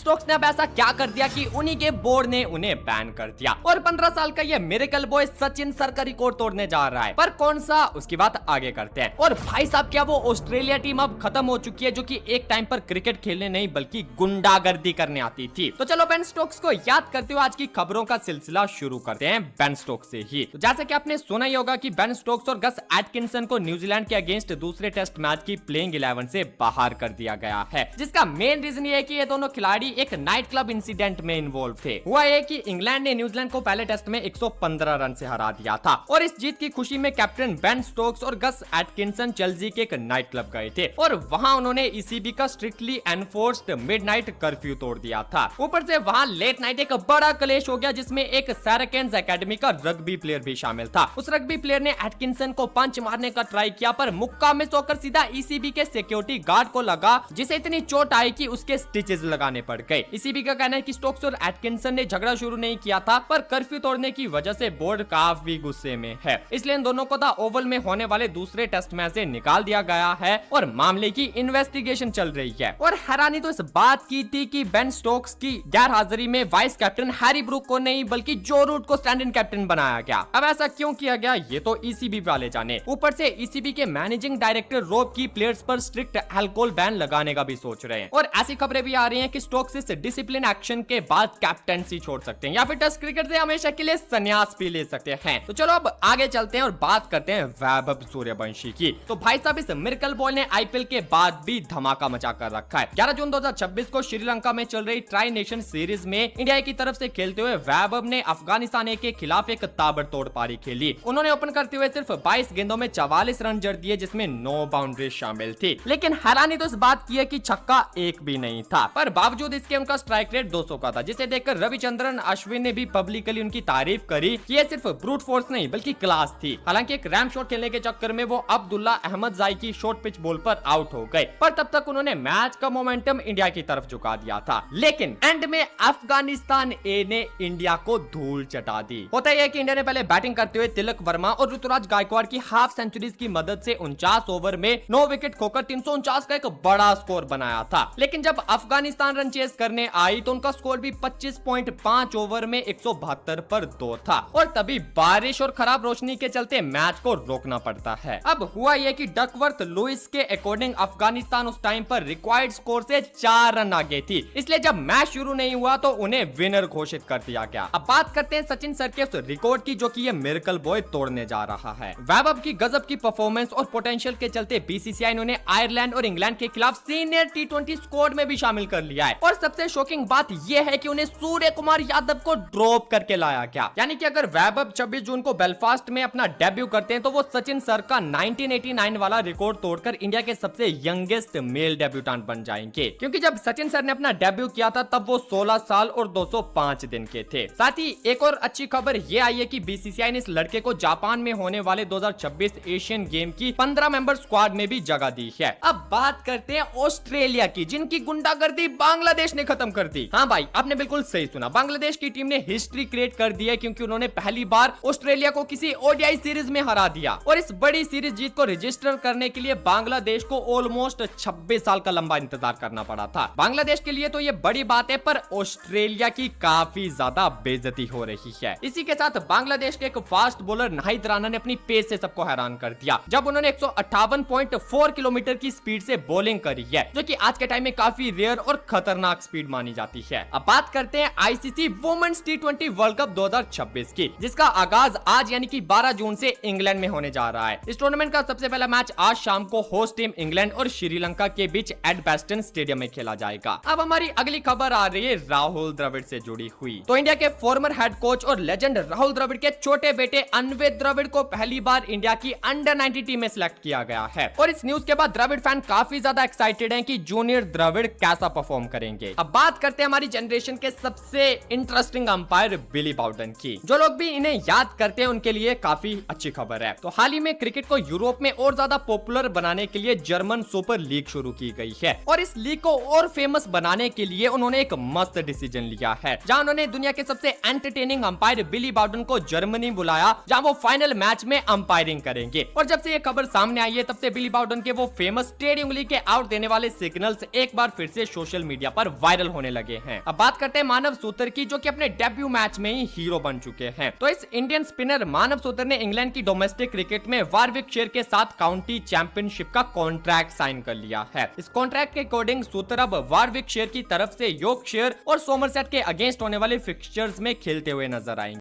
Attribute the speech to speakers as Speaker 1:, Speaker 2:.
Speaker 1: Stokes ने अब ऐसा क्या कर दिया कि उन्हीं के बोर्ड ने उन्हें बैन कर दिया और 15 साल का ये मिरेकल बॉय सचिन सर का रिकॉर्ड तोड़ने जा रहा है। पर कौन सा, उसकी बात आगे करते हैं। और भाई साहब, क्या वो ऑस्ट्रेलिया टीम अब खत्म हो चुकी है जो कि एक टाइम पर क्रिकेट खेलने नहीं बल्कि गुंडागर्दी करने आती थी? तो चलो बेन स्टोक्स को याद करते हुए आज की खबरों का सिलसिला शुरू करते हैं बेन स्टोक्स से ही। तो जैसे कि आपने सुना ही होगा कि बेन स्टोक्स और गस एटकिंसन को न्यूजीलैंड के अगेंस्ट दूसरे टेस्ट मैच की प्लेइंग 11 से बाहर कर दिया गया है, जिसका मेन रीजन ये है कि ये दोनों खिलाड़ी एक नाइट क्लब इंसिडेंट में इन्वॉल्व थे। हुआ ये कि इंग्लैंड ने न्यूजीलैंड को पहले टेस्ट में 115 रन से हरा दिया था और इस जीत की खुशी में कैप्टन बेन स्टोक्स और गस एटकिंसन चेल्सी के एक नाइट क्लब गए थे और वहां उन्होंने ईसीबी का स्ट्रिक्टली एनफोर्स्ड मिडनाइट कर्फ्यू तोड़ दिया था। ऊपर से वहां लेट नाइट एक बड़ा क्लेश हो गया जिसमें एक सैराकेन्स एकेडमी का रग्बी प्लेयर भी शामिल था। उस रग्बी प्लेयर ने एटकिंसन को पंच मारने का ट्राई किया पर मुक्का मिस होकर सीधा ईसीबी के सिक्योरिटी गार्ड को लगा, जिसे इतनी चोट आई कि उसके स्टिचेस लगाने पड़ गए। ईसीबी का कहना है कि स्टोक्स और एटकिंसन ने झगड़ा शुरू नहीं किया था, पर कर्फ्यू तोड़ने की वजह से बोर्ड काफी गुस्से में है, इसलिए इन दोनों को द ओवल में होने वाले दूसरे टेस्ट मैच से निकाल दिया गया है और मामले की इन्वेस्टिगेशन चल रही है। और हैरानी तो इस बात की थी कि बेन स्टोक्स की गैर हाजिरी में वाइस कैप्टन हैरी ब्रूक को नहीं बल्कि जो रूट को स्टैंड इन कैप्टन बनाया गया। अब ऐसा क्यों किया गया ये तो ईसीबी वाले जाने। ऊपर से ईसीबी के मैनेजिंग डायरेक्टर रोब की प्लेयर्स पर स्ट्रिक्ट अल्कोहल बैन लगाने का भी सोच रहे हैं और ऐसी खबरें भी आ रही हैं कि स्टोक्स इस डिसिप्लिन एक्शन के बाद कैप्टनसी छोड़ सकते हैं या फिर टेस्ट क्रिकेट से हमेशा के लिए संन्यास भी ले सकते हैं। तो चलो अब आगे चलते हैं और बात करते हैं वैभव सूर्यवंशी की। तो भाई साहब, इस मिरेकल बॉय ने आईपीएल के बाद भी धमाका मचा कर रखा है। 11 जून 2026 को श्रीलंका में चल रही ट्राई नेशन सीरीज में इंडिया की तरफ से खेलते हुए वैभव ने अफगानिस्तान के खिलाफ एक ताबड़तोड़ पारी खेली। उन्होंने ओपन करते हुए सिर्फ 22 गेंदों में 44 रन जड़ दिए, जिसमें 9 बाउंड्री शामिल थी। लेकिन हैरानी तो इस बात की है कि छक्का एक भी नहीं था, पर बावजूद इसके उनका स्ट्राइक रेट 200 का था, जिसे देखकर रविचंद्रन अश्विन ने भी पब्लिकली उनकी तारीफ करी कि ये सिर्फ ब्रूट फोर्स नहीं बल्कि क्लास थी। हालांकि एक रैम शॉट खेलने के चक्कर में वो अब्दुल्ला अहमद जाई की शॉर्ट पिच बॉल पर आउट हो गए, पर तब तक उन्होंने मैच का मोमेंटम इंडिया की तरफ झुका दिया था। लेकिन एंड में अफगानिस्तान ए ने इंडिया को धूल चटा दी। होता यह है कि इंडिया ने पहले बैटिंग करते हुए तिलक वर्मा और ऋतुराज गायकवाड़ की हाफ सेंचुरीज की मदद से 49 ओवर में 9 विकेट खोकर 349 का एक बड़ा स्कोर बनाया था। लेकिन जब अफगानिस्तान रन चेस करने आई तो उनका स्कोर भी 25.5 ओवर में 172 पर 2 था और तभी बारिश और खराब रोशनी के चलते मैच को रोकना पड़ता है। अब हुआ यह कि डकवर्थ लुइस के अकॉर्डिंग अफगानिस्तान उस टाइम पर रिक्वायर्ड स्कोर से 4 रन आगे थी, इसलिए जब मैच शुरू नहीं हुआ तो उन्हें विनर घोषित कर दिया गया। अब बात करते हैं सचिन सर के उस रिकॉर्ड की जो कि ये मिरेकल बॉय तोड़ने जा रहा है। वैभव की गजब की परफॉर्मेंस और पोटेंशियल के चलते बीसीसीआई ने उन्हें आयरलैंड और इंग्लैंड के खिलाफ सीनियर टी20 स्क्वाड में भी शामिल कर लिया है और सबसे शॉकिंग बात यह है कि उन्हें सूर्य कुमार यादव को ड्रॉप करके लाया गया। यानी कि अगर वैभव 26 जून को बेलफास्ट में अपना डेब्यू करते हैं तो वो सचिन सर का 1989 वाला रिकॉर्ड तोड़कर इंडिया के सबसे यंगेस्ट मेल डेब्यूटेंट बन जाएंगे, क्योंकि जब सचिन सर ने अपना डेब्यू किया था तब वो 16 साल और 205 दिन के थे। साथ ही एक और अच्छी खबर ये आई है कि बीसीसीआई ने इस लड़के को जापान में होने वाले 2026 एशियन गेम की 15 मेंबर स्क्वाड में भी जगह दी है। अब बात करते हैं ऑस्ट्रेलिया की, जिनकी गुंडागर्दी बांग्लादेश ने खत्म कर दी। हाँ भाई, आपने बिल्कुल सही सुना, बांग्लादेश की टीम ने हिस्ट्री क्रिएट कर दी है क्योंकि उन्होंने पहली बार ऑस्ट्रेलिया को किसी ओडीआई सीरीज में हरा दिया और इस बड़ी सीरीज जीत को रजिस्टर करने के लिए बांग्लादेश को ऑलमोस्ट 26 साल का लंबा इंतजार करना पड़ा था। बांग्लादेश के लिए तो ये बड़ी बात है, पर ऑस्ट्रेलिया की काफी ज्यादा बेइज्जती हो रही है। इसी के साथ बांग्लादेश के एक फास्ट बॉलर नाहिद राणा ने अपनी पेस से सबको हैरान कर दिया जब उन्होंने 158.4 किलोमीटर की स्पीड से बॉलिंग करी है, जो कि आज के टाइम में काफी रेयर और खतरनाक स्पीड मानी जाती है। अब बात करते हैं आईसीसी वुमेन्स टी20 वर्ल्ड कप 2026 की, जिसका आगाज आज यानी कि 12 जून से इंग्लैंड में होने जा रहा है। इस टूर्नामेंट का सबसे पहला मैच आज शाम को होस्ट टीम इंग्लैंड और श्रीलंका के बीच एडबेस्टन स्टेडियम में खेला जाएगा। अब हमारी अगली खबर आ रही है राहुल द्रविड़ से जुड़ी हुई। तो इंडिया के फॉर्मर हेड कोच और लेजेंड राहुल द्रविड़ के छोटे बेटे अन्वित द्रविड़ को पहली बार इंडिया की अंडर 90 टीम में सिलेक्ट किया गया है और इस न्यूज के बाद द्रविड़ फैन काफी ज्यादा एक्साइटेड हैं कि जूनियर द्रविड़ कैसा परफॉर्म करेंगे। अब बात करते हैं हमारी जनरेशन के सबसे इंटरेस्टिंग अंपायर बिली बाउडन की। जो लोग भी इन्हें याद करते हैं उनके लिए काफी अच्छी खबर है। तो हाल ही में क्रिकेट को यूरोप में और ज्यादा पॉपुलर बनाने के लिए जर्मन सुपर लीग शुरू की गई है और इस लीग को और फेमस बनाने के लिए उन्होंने एक मस्त डिसीजन लिया है, जहां उन्होंने दुनिया के सबसे एंटरटेनिंग अंपायर बिली बाउडन को जर्मनी बुलाया, जहां वो फाइनल मैच में अंपायरिंग करेंगे। और जब से ये खबर सामने आई है तब से बिली बाउडन के वो फेमस टेढ़ी उंगली के आउट देने वाले सिग्नल्स एक बार फिर से सोशल मीडिया पर वायरल होने लगे हैं। अब बात करते हैं मानव सूत्र की, जो कि अपने डेब्यू मैच में ही हीरो बन चुके हैं। तो इस इंडियन स्पिनर मानव सूत्र ने इंग्लैंड की डोमेस्टिक क्रिकेट में वारविकशायर के साथ काउंटी चैंपियनशिप का कॉन्ट्रैक्ट साइन कर लिया है। इस कॉन्ट्रैक्ट के अकॉर्डिंग सूत्र अब वारविकशायर की तरफ से यॉर्कशायर और सोमरसेट के अगेंस्ट होने वाले फिक्सचर्स में खेलते हुए नजर आएंगे।